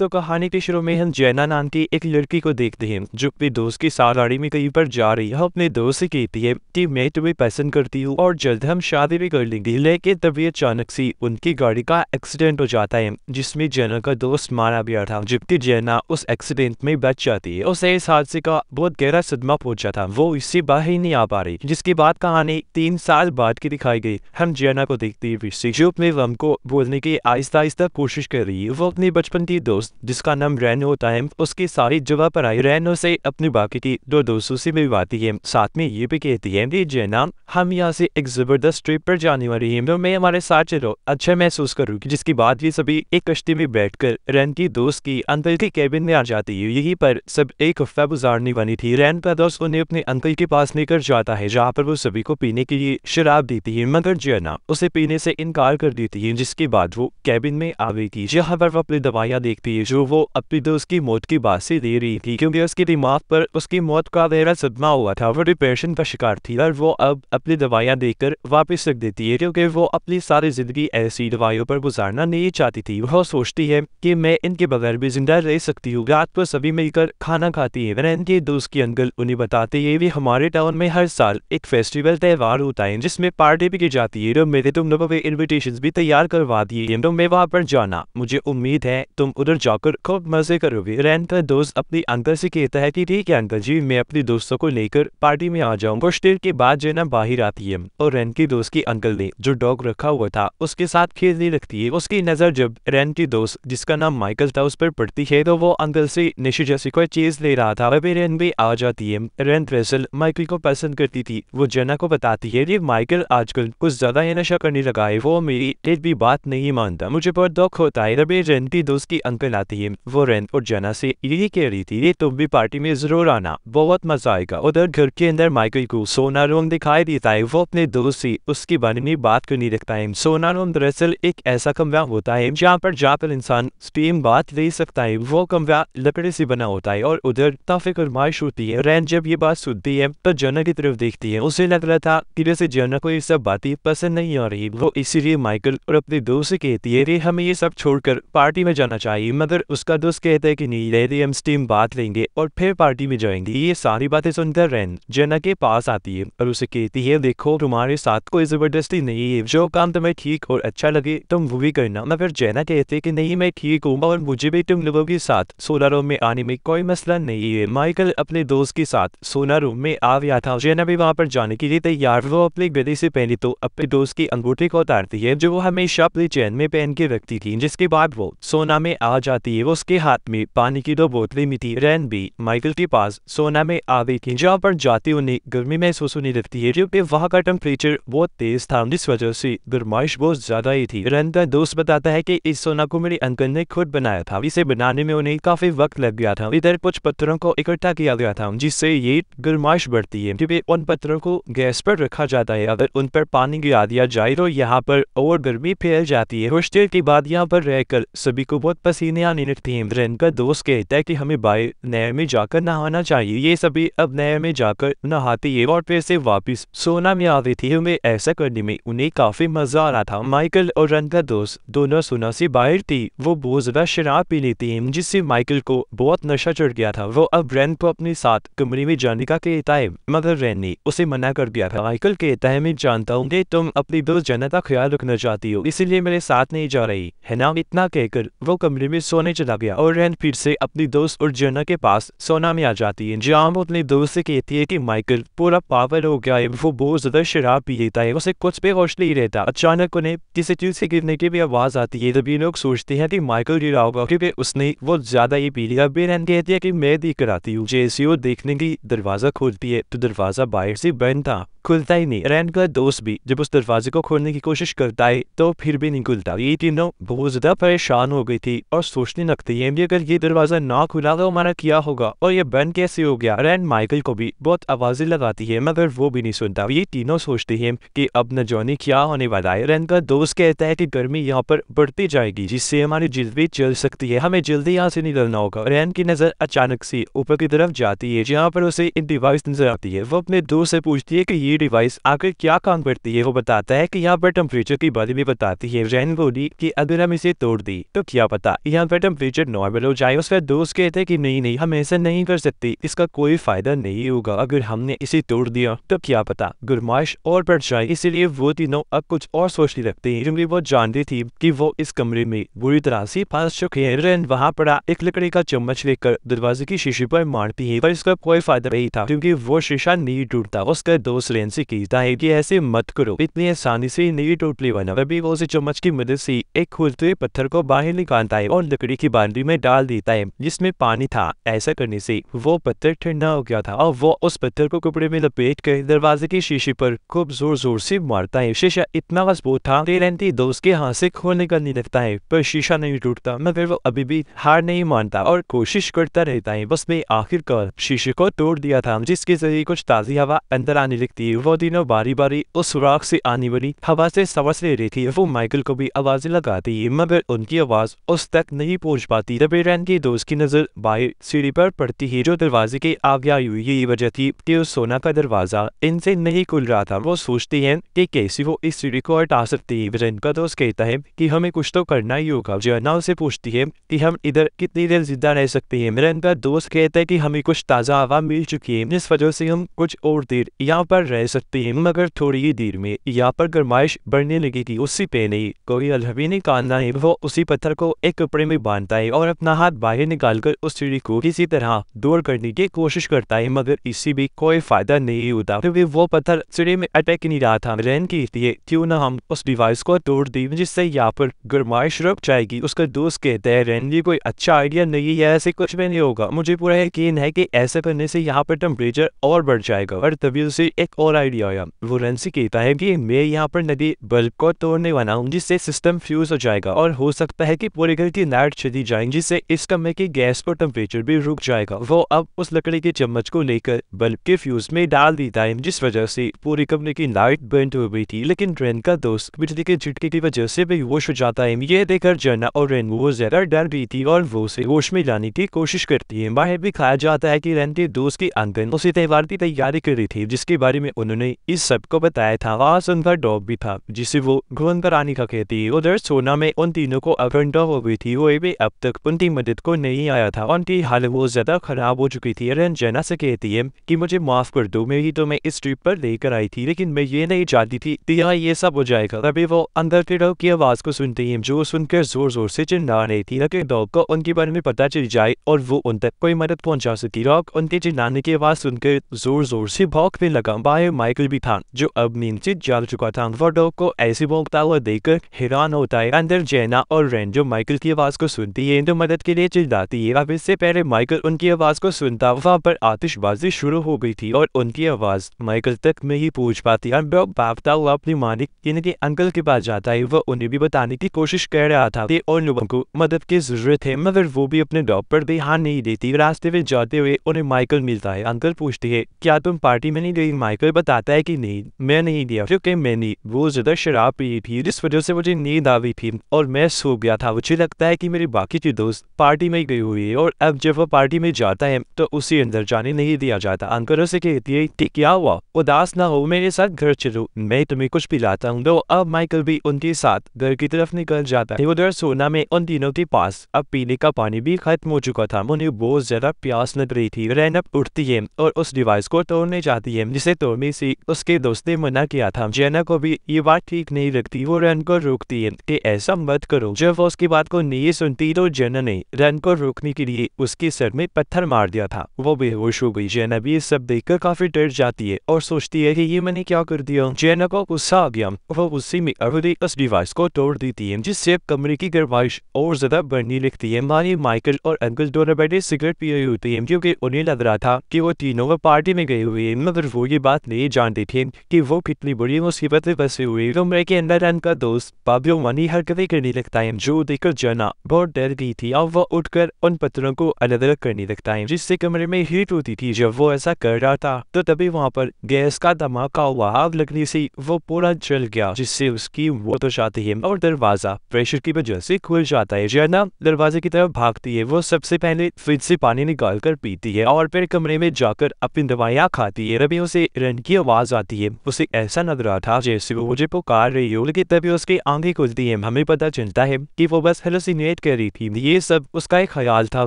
तो कहानी के शुरू में हम जैना नाम की एक लड़की को देखते हैं जो अपने दोस्त के साथ गाड़ी में कहीं पर जा रही है। अपने दोस्त से कहती है कि मैं तुम्हें पसंद करती हूँ और जल्द हम शादी भी कर लेंगे, लेकिन तभी अचानक से उनकी गाड़ी का एक्सीडेंट हो जाता है जिसमें जैना का दोस्त मारा गया था। जबकि जैना उस एक्सीडेंट में बच जाती है। उसे इस हादसे का बहुत गहरा सदमा पहुंचा था, वो इससे बाहर ही नहीं आ पा रही। जिसके बाद कहानी 3 साल बाद की दिखाई गई। हम जैना को देखते हैं जो अपने गम को बोलने की आहिस्ता आहिस्ता कोशिश कर रही है। वो अपने बचपन की दोस्त जिसका नाम रैनो होता है उसकी सारी जगह पर आई। रैनो से अपनी बाकी की 2 दोस्तों से मिलवाती है, साथ में ये भी कहती है कि जैना हम यहाँ से एक जबरदस्त ट्रिप पर जाने वाली है, तो मैं हमारे साथ चलो, अच्छा महसूस करूँगी। जिसके बाद ये सभी एक कश्ती में बैठकर रैन की दोस्त की अंकल के केबिन में आ जाती है। यहीं पर सब एक हफ्ता गुजारने वाली थी। रैन का दोस्त उन्हें अपने अंकल के पास लेकर जाता है जहाँ पर वो सभी को पीने के लिए शराब देती है, मगर जैना उसे पीने से इनकार कर देती है। जिसके बाद वो केबिन में आ गई थी जहाँ पर वो अपनी दवाइयाँ देखती है जो वो अपनी दोस्त की मौत की बात से दे रही थी, क्योंकि उसके दिमाग पर उसकी मौत का गहरा सदमा हुआ था। वो डिप्रेशन का शिकार थी और वो अब अपनी दवाइयाँ देकर वापस रख देती है क्योंकि वो अपनी सारी जिंदगी ऐसी दवाइयों पर गुजारना नहीं चाहती थी। वह सोचती है कि मैं इनके बगैर भी जिंदा रह सकती हूँ। रात को सभी मिलकर खाना खाती है। रैन के दोस्त की अंकल उन्हें बताते हैं कि हमारे टाउन में हर साल एक फेस्टिवल त्यौहार होता है जिसमें पार्टी भी की जाती है, तो मेरे तुम लोगों के इन्विटेशन भी तैयार करवा दिए, तो मैं वहाँ पर जाना, मुझे उम्मीद है तुम उधर जाकर खूब मजे करोगे। रैन का दोस्त अपनी अंकल से कहता है कि ठीक है अंकल जी, मैं अपने दोस्तों को लेकर पार्टी में आ जाऊँ। कुछ देर के बाद जैना बाहर आती है और रैन की दोस्त की अंकल ने जो डॉग रखा हुआ था उसके साथ खेलने लगती है। उसकी नजर जब रैन की दोस्त जिसका नाम माइकल था उस पर पड़ती है तो वो अंकल से नशे जैसी कोई चीज ले रहा था। वह रैन भी आ जाती है। रैन दरअसल माइकल को पसंद करती थी। वो जैना को बताती है कि माइकल आजकल कुछ ज्यादा ही नशा करने लगा है, वो मेरी एक भी बात नहीं मानता, मुझे बहुत दुख होता है। तभी रैन की दोस्त की अंकल आती है। वो रैन और जैना से यही कह रही थी कि तुम भी पार्टी में जरूर आना, बहुत मजा आएगा। उधर घर के अंदर माइकल को सोना रूम दिखाई देता है। वो अपने दोस्त से उसके बारे में बात करने लगता है। सोना रूम दरअसल एक ऐसा कमरा होता है जहाँ पर जाकर इंसान स्टीम बात ले सकता है। वो कमरा लकड़ी से बना होता है और उधर काफी फरमाइश होती है। रैन जब ये बात सुनती है तो जैना की तरफ देखती है। उसे लग रहा था कि जैसे जैना को ये सब बातें पसंद नहीं आ रही। वो इसीलिए माइकल और अपने दोस्त से कहती है कि हमें ये सब छोड़कर पार्टी में जाना चाहिए, मगर उसका दोस्त कहता है कि नहीं, रहते हम स्टीम बात लेंगे और फिर पार्टी में जाएंगे। ये सारी बातें सुनकर रैन जैना के पास आती है और उसे कहती है देखो तुम्हारे साथ कोई जबरदस्ती नहीं है, जो काम तुम्हें ठीक और अच्छा लगे तुम वो भी करना। मगर जैना कहते हैं कि नहीं, मैं ठीक हूँ और मुझे भी तुम लोगों के साथ सोना रूम में आने में कोई मसला नहीं है। माइकल अपने दोस्त के साथ सोना रूम में आ गया था। जैना भी वहाँ पर जाने के लिए तैयार। वो अपनी गले से पहले तो अपने दोस्त की अंगूठी को उतारती है जो वो हमेशा अपनी चैन में पहन के रखती थी। जिसके बाद वो सोना में आ जाती है। वो उसके हाथ में पानी की 2 बोतलें भी थी। रैन भी माइकल के पास सोना में आ गई थी। जहाँ पर जाते उन्हें गर्मी महसूस होने लगती है क्योंकि वहाँ का टेम्परेचर बहुत तेज था, जिस वजह से गर्माइश बहुत ज्यादा ही थी। रैन का दोस्त बताता है कि इस सोना को मेरे अंकल ने खुद बनाया था, इसे बनाने में उन्हें काफी वक्त लग गया था। इधर कुछ पत्थरों को इकट्ठा किया गया था जिससे ये गर्माइश बढ़ती है क्योंकि उन पत्थरों को गैस पर रखा जाता है। अगर उन पर पानी गिरा दिया जाए तो यहाँ पर और गर्मी फैल जाती है। कुछ देर के बाद यहाँ पर रहकर सभी को बहुत पसीने आने लगते हैं। रैन का दोस्त कहता है कि हमें बाहर नहर में जाकर नहाना चाहिए। ये सभी अब नहर में जाकर नहाते हैं और फिर से वापस सोना में आ गई थी। हमें ऐसा करने में उन्हें काफी मजा आ रहा था। माइकल और रैन का दोस्त दोनों सोना से बाहर थी। वो बहुत ज्यादा शराब पी लेती है जिससे माइकल को बहुत नशा चढ़ गया था। वो अब रैन को अपने साथ कमरे में जाने का कहता है, मगर रैन ने उसे मना कर दिया था। माइकल कहता है मैं जानता हूँ कि तुम अपनी दोस्त जैना का ख्याल रखना चाहती हो, इसीलिए मेरे साथ नहीं जा रही है ना। इतना कहकर वो कमरे में सोने चला गया और रैन फिर से अपनी दोस्त और जैना के पास सोना में आ जाती है जहाँ वो अपने दोस्त से कहती है कि माइकल पूरा पागल हो गया है, वो बहुत ज्यादा शराब पी लेता है, उसे कुछ भी होश नहीं रहता। अचानक उन्हें किसी चीज से गिरने की भी आवाज आती है। तभी लोग सोचते हैं कि माइकल गिरा होगा क्योंकि उसने वो ज्यादा ही पी लिया। रैन कहती है कि मैं देख कर आती हूँ। जैसे वो देखने की दरवाजा खोलती है तो दरवाजा बाहर से बंद था, खुलता ही नहीं। रैन का दोस्त भी जब उस दरवाजे को खोलने की कोशिश करता है तो फिर भी नहीं खुलता। ये तीनों बहुत ज्यादा परेशान हो गई थी और सोचने लगती है कि अगर ये दरवाजा ना खुला तो हमारा क्या होगा और ये बंद कैसे हो गया। रैन माइकल को भी बहुत आवाजें लगाती है मगर वो भी नहीं सुनता। ये तीनों सोचते हैं कि अब न जाने क्या होने वाला है। रैन का दोस्त कहता है कि गर्मी यहाँ पर बढ़ती जाएगी जिससे हमारी जिल्द भी जल सकती है, हमें जल्दी यहाँ से निकलना होगा। रैन की नजर अचानक से ऊपर की तरफ जाती है जहाँ पर उसे एक डिवाइस नजर आती है। वो अपने दोस्त से पूछती है कि ये डिवाइस आखिर क्या काम करती है वो बताता है कि यहाँ पर टेम्परेचर की बारे में बताती है। रैन बोली कि अगर हम इसे तोड़ दी तो क्या पता यहाँ पर टेम्परेचर नॉर्मल हो जाए। उसका दोस्त कहते हैं कि नहीं हम ऐसा नहीं कर सकते, इसका कोई फायदा नहीं होगा, अगर हमने इसे तोड़ दिया तो क्या पता गर्माइश और बढ़ जाए। इसीलिए वो तीनों अब कुछ और सोचने लगते हैं, क्योंकि वो जानती थी कि वो इस कमरे में बुरी तरह से फंस चुके हैं। रैन वहाँ पड़ा एक लकड़ी का चम्मच लेकर दरवाजे की शीशे पर मारती है, पर इसका कोई फायदा नहीं था क्योंकि वो शीशा नहीं टूटता। उसका दोस्त रैन से कहता है कि ऐसे मत करो, इतनी आसानी से नहीं टूटने वाला। अभी वो उसे चम्मच की मदद से एक खुलते पत्थर को बाहर निकालता है और लकड़ी की बाल्टी में डाल देता है जिसमें पानी था। ऐसा करने से वो पत्थर ठंडा हो गया था और वो उस पत्थर को कपड़े में लपेट कर दरवाजे की शीशे पर खूब जोर जोर से मारता है। शीशा इतना मजबूत था कि रैन के दोस्त के हाथ से खोलने का नहीं लगता है, पर शीशा नहीं टूटता। मगर वो अभी भी हार नहीं मानता और कोशिश करता रहता है। बस में आखिरकार शीशे को तोड़ दिया था, जिसके जरिए कुछ ताज़ी हवा अंदर आने लगती है। वो तीनों बारी बारी उस सुराख से आने वाली हवा से सांस ले रही थी। वो माइकल को भी आवाजें लगाती है, मगर उनकी आवाज उस तक नहीं पहुंच पाती। तभी रैन के दोस्त की नजर बाहर सीढ़ी पर पड़ती है जो दरवाजे के आगे आई हुई। यही वजह थी कि उस सोना का दरवाजा इनसे नहीं खुल रहा था। वो सोचती है कि कैसे वो इस सीढ़ी को हटा सकती है। रैन का दोस्त कहता है कि हमें कुछ तो करना ही होगा। जैना उसे पूछती है कि हम इधर कितनी देर जिंदा रह सकते हैं। रैन का दोस्त कहता है कि हमें कुछ ताज़ा हवा मिल चुकी है, इस वजह से हम कुछ और देर यहाँ पर रह सकते हैं, मगर थोड़ी ही देर में यहाँ पर गर्माइश बढ़ने लगेगी। उससे पहले कोई अलहवी निकालना है। वो उसी पत्थर को एक कपड़े में बांधता है और अपना हाथ बाहर निकालकर उस सीढ़ी को किसी तरह दूर करने की कोशिश करता है, मगर इससे भी कोई फायदा नहीं होता क्योंकि वो पत्थर सीढ़ी में अटक नहीं रहा था। रैन कहती है क्यों ना हम उस डिवाइस को तोड़ दें जिससे यहाँ पर गर्माइश रुक जाएगी। उसका दोस्त कहता है रैन ये कोई अच्छा आइडिया नहीं है, ऐसे कुछ भी नहीं होगा, मुझे पूरा यकीन है कि ऐसा करने से यहाँ पर टेम्परेचर और बढ़ जाएगा। और तभी उसे एक और आइडिया आया। वो रैन से कहता है कि मैं यहाँ पर नदी बल्ब को तोड़ने वाला हूँ जिससे सिस्टम फ्यूज हो जाएगा और हो सकता है कि पूरे घर की लाइट चली जाए, जिससे इस कमरे की गैस और टेम्परेचर भी रुक जाएगा। वो अब उस लकड़ी के चम्मच को लेकर बल्ब के फ्यूज में डाल देता है, जिस वजह से पूरे कमरे की लाइट बंद हो गई थी। लेकिन रैन का दोस्त बिजली के झटके की वजह से बेहोश हो जाता है। ये देखकर जैना और रैन वो ज्यादा डर गई थी और वो उसे होश में लाने की कोशिश करती है। बाहर भी खाया जाता है कि रैन के दोस्त की अंकल उसी त्योहार की तैयारी कर रही थी जिसके बारे में उन्होंने इस सब को बताया था। वहाँ उनका डॉग भी था जिसे वो घूम कर आने का कहती है। उधर सोना में उन तीनों को अघंटा हो गई थी, वो भी अब तक उनकी मदद को नहीं आया था। उनकी हालत वो ज्यादा खराब हो चुकी थी। रैन जैना से कहती है कि मुझे माफ कर दो, मैं ही तुम्हें इस ट्रिप पर लेकर आई थी, लेकिन मैं ये नहीं चाहती थी कि यहाँ ये सब हो जाएगा। तभी वो अंदर के डॉग की आवाज को सुनती है जो सुनकर जोर जोर से चिल्ला रही थी ताकि डॉग को उनके बारे में पता चल जाए और वो उन तक कोई मदद पहुंचा सके। डॉग उनके चिल्लाने की आवाज सुनकर जोर जोर से भौंकने लगा। बाहर माइकल भी था जो अब नींद से जाग चुका था। वो डॉग को ऐसे भौंकता हुआ देखकर हैरान होता है। अंदर जैना और रैन जो माइकल की आवाज को सुनती है तो मदद के लिए चिल्लाती है। अब इससे पहले माइकल उनकी आवाज को सुनता वहां पर आतिशबाजी शुरू हो गई थी और उनकी आवाज माइकल तक नहीं पहुंच पाती। भागता हुआ अपनी मालिक यानी कि अंकल के पास जाता है। वो उन्हें भी बताने की कोशिश कर रहा था कि और लोगों को मदद की जरूरत है, मगर वो भी अपने डॉग पर ध्यान नहीं देती। रास्ते में जाते हुए उन्हें माइकल मिलता है। अंकल पूछते हैं क्या तुम पार्टी में नहीं गई? माइकल बताता है कि नहीं, मैं नहीं गया क्योंकि मैंने वो ज्यादा शराब पी थी जिस वजह से मुझे नींद आ गई थी और मैं सो गया था। मुझे लगता है कि मेरे बाकी के दोस्त पार्टी में गई हुई है और अब जब वो पार्टी में जाता है तो उसे अंदर जाने नहीं दिया जाता। अंकल उसे कहती है कि क्या हुआ, उदास ना हो, मेरे साथ घर चलो, मैं तुम्हें कुछ पिलाता हूँ। तो अब माइकल भी उनके साथ घर की तरफ निकल जाता है। उधर सोना में उन तीनों के पास अब पीने का पानी भी खत्म हो चुका था। उन्हें बहुत ज्यादा प्यास लग रही थी। रैन अब उठती है और उस डिवाइस को तोड़ने जाती है जिसे तोड़ने से उसके दोस्त ने मना किया था। जैना को भी ये बात ठीक नहीं लगती। वो रैन को रोकती है कि ऐसा मत करो। जब वो उसकी बात को नहीं सुनती तो जैना ने रैन को रोकने के लिए उसके सर में पत्थर मार दिया था। वो बेहोश हो गई। जैना भी ये सब देखकर काफी डर जाती है और सोचती है कि ये मैंने क्या कर दिया। जैना को गुस्सा आ गया। वो उसी में उस डिवाइस को तोड़ देती है जिससे कमरे की गर्माइश और ज्यादा बढ़ने लगती है। मानी माइकल और अंकल दोनों बैठे सिगरेट पी रहे होते हैं क्योंकि उन्हें लग रहा था कि वो तीनों वो पार्टी में गए हुए हैं, मगर वो ये बात नहीं जानते थे कि वो कितनी बड़ी मुसीबत में फंसे हुए। कमरे के अंदर उनका दोस्त पाब्लो मानी हरकतें करने लगता है जो देखकर जैना बहुत डर गई थी। अब वो उठकर उन पत्थरों को अलग अलग करने लगता है जिससे कमरे में हीट होती थी। जब वो ऐसा कर रहा था तो तभी वहाँ पर गैस का धमाका हुआ। आग लगने से वो पूरा जल गया जिससे उसकी मौत हो जाती है और दरवाजा प्रेशर की वजह से खुल जाता है। जैना दरवाजे की तरफ भागती है। वो सबसे पहले फ्रिज से पानी निकाल कर पीती है और फिर कमरे में जाकर अपनी दवाइयाँ खाती है। रवि उसे रैन की आवाज़ आती है। उसे ऐसा लग रहा था जैसे वो मुझे पुकार रही हो, लेकिन तभी उसकी आंखें खुलती हैं। हमें पता चलता है कि वो बस हेलुसिनेट कर रही थी। ये सब उसका एक ख्याल था,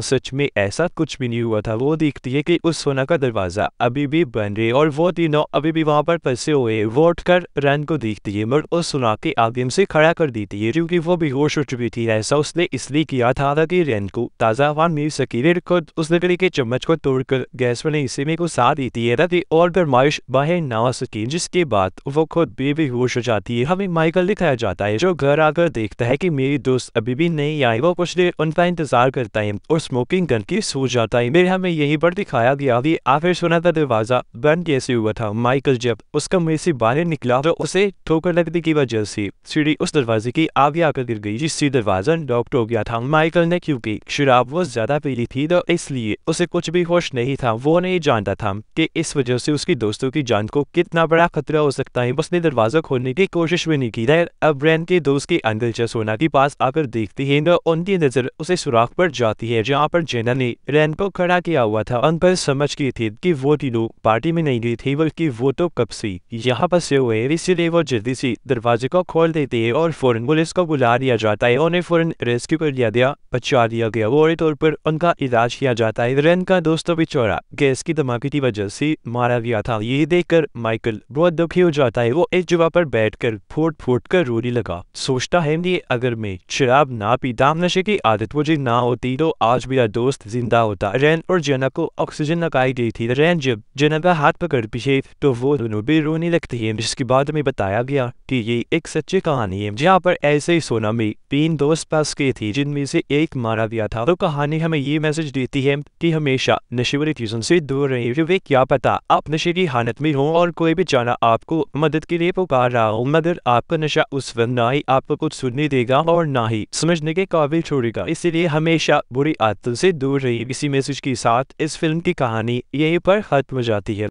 सच में ऐसा कुछ भी नहीं हुआ था। वो देखती है कि उस सोना का दरवाज़ा अभी भी बंद है और वो तीनों अभी भी वहाँ पर फंसे हुए हैं। वो उठकर रैन को देखती है और उस सुना के आगे से खड़ा कर देती है, क्योंकि वो बेहोश हो चुकी थी। ऐसा उसने इसलिए किया था ताकि रैन को ताज़ा हवा मिल सके। फिर खुद उस लकड़ी के चम्मच को तोड़कर गैस वाले हिस्से में घुसा देती है ताकि और गर्माइश बाहर ना आ सके, जिसके बाद वो खुद भी बेहोश हो जाती है। हमें माइकल दिखाया जाता है जो घर आकर देखता है कि मेरी दोस्त अभी भी नहीं आई। वो कुछ देर उनका इंतजार करता है और स्मोकिंग करके सो जाता है। फिर हमें यहीं पर दिखाया गया कि आखिर सोना का दरवाजा बंद कैसे हुआ था। माइकल जब उस कमरे से बाहर निकला तो उसे ठोकर लगने की वजह से सीढ़ी उस दरवाजे की आगे आकर गिर गई, जिससे दरवाजा लॉक हो गया था। माइकल ने क्योंकि शराब वो ज्यादा पी ली थी तो इसलिए उसे कुछ भी होश नहीं था। वो नहीं जानता था कि इस वजह से उसकी दोस्तों की जान को कितना बड़ा खतरा हो सकता है। उसने दरवाजा खोलने की कोशिश भी नहीं की। अब रैन के दोस्त के अंकल सोना के पास आकर देखती है तो उनकी नजर उसे सुराख पर जाती है जहाँ पर जेना ने रैन को खड़ा किया हुआ था। अंकल समझ गए थे कि वो तीनों पार्टी में नहीं गए थे, बल्कि वो तो कब से यहाँ फंसे हुए हैं। इसलिए वो जल्दी से दरवाजे को खोल देते हैं और फौरन पुलिस को बुला दिया जाता है। उन्हें फौरन रेस्क्यू कर लिया गया, बचा लिया गया। वो तौर पर उनका इलाज किया जाता है। रैन का दोस्त बेचारा गैस की धमाके की वजह से मारा गया था। ये देखकर माइकल बहुत दुखी हो जाता है। वो एक जगह पर बैठकर फूट फूट कर रोने लगा। सोचता है कि अगर मैं शराब ना पीता, नशे की आदत मुझे ना होती तो आज मेरा दोस्त जिंदा होता। रैन और जेना को ऑक्सीजन लगाई गई थी। रैन जब जेना का हाथ पकड़ पीछे तो वो दोनों भी रोने लगते हैं, जिसके बाद में बताया गया कि ये एक सच्ची कहानी है जहाँ पर ऐसे ही सोना में 3 दोस्त पास गए थे जिनमें से एक मारा गया था। तो कहानी हमें ये मैसेज देती है कि हमेशा नशे वाली चीजों से दूर रहिए, क्योंकि क्या पता आप नशे की हालत में हो और कोई भी जाना आपको मदद के लिए पुकार रहा हो, मगर आपका नशा उस वक्त ना ही आपको कुछ सुनने देगा और ना ही समझने के काबिल छोड़ेगा। इसलिए हमेशा बुरी आदतों से दूर रहिए। इसी मैसेज के साथ इस फिल्म की कहानी यहीं पर खत्म हो जाती है।